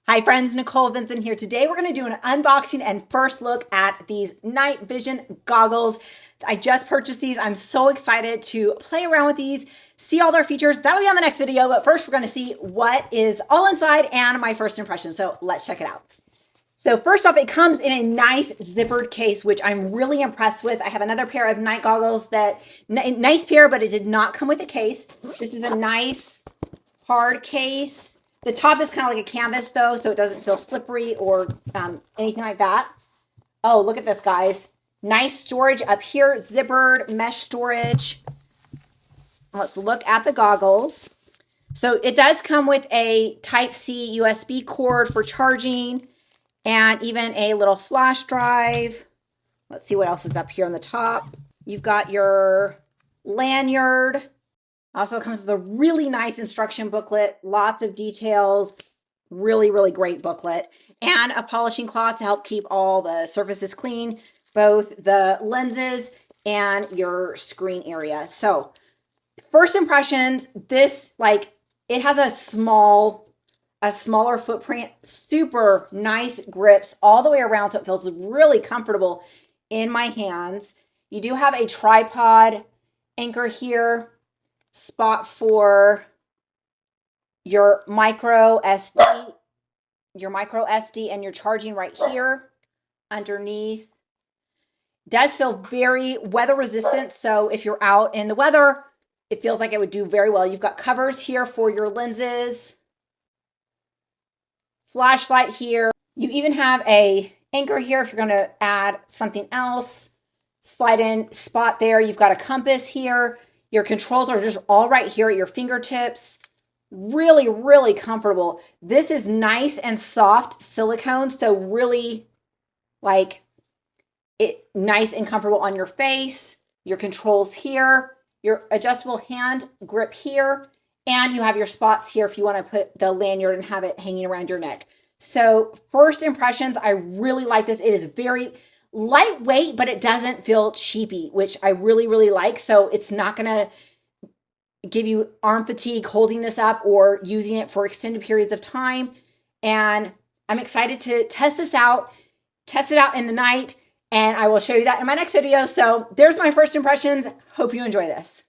Hi friends, Nicole Vincent here. Today we're going to do an unboxing and first look at these night vision goggles. I just purchased these. I'm so excited to play around with these, see all their features. That'll be on the next video, but first we're going to see what is all inside and my first impression. So let's check it out. So first off, it comes in a nice zippered case, which I'm really impressed with. I have another pair of night goggles that, nice pair, but it did not come with a case. This is a nice hard case. The top is kind of like a canvas though, so it doesn't feel slippery or anything like that. Oh, look at this, guys. Nice storage up here, zippered mesh storage. Let's look at the goggles. So it does come with a Type-C USB cord for charging and even a little flash drive. Let's see what else is up here on the top. You've got your lanyard. Also comes with a really nice instruction booklet, lots of details, really, really great booklet, and a polishing cloth to help keep all the surfaces clean, both the lenses and your screen area. So first impressions, this, it has a smaller footprint, super nice grips all the way around, so it feels really comfortable in my hands. You do have a tripod anchor here, spot for your micro SD and your charging right here underneath. Does feel very weather resistant, so if you're out in the weather, it feels like it would do very well. You've got covers here for your lenses, flashlight here. You even have a anchor here if you're going to add something else. Slide in spot there. You've got a compass here. Your controls are just all right here at your fingertips. Really, really comfortable. This is nice and soft silicone, so really nice and comfortable on your face. Your controls here, your adjustable hand grip here, and you have your spots here if you want to put the lanyard and have it hanging around your neck. So first impressions, I really like this. It is very lightweight, but it doesn't feel cheapy, which I really, really like. So it's not going to give you arm fatigue holding this up or using it for extended periods of time. And I'm excited to test it out in the night, and I will show you that in my next video. So there's my first impressions. Hope you enjoy this.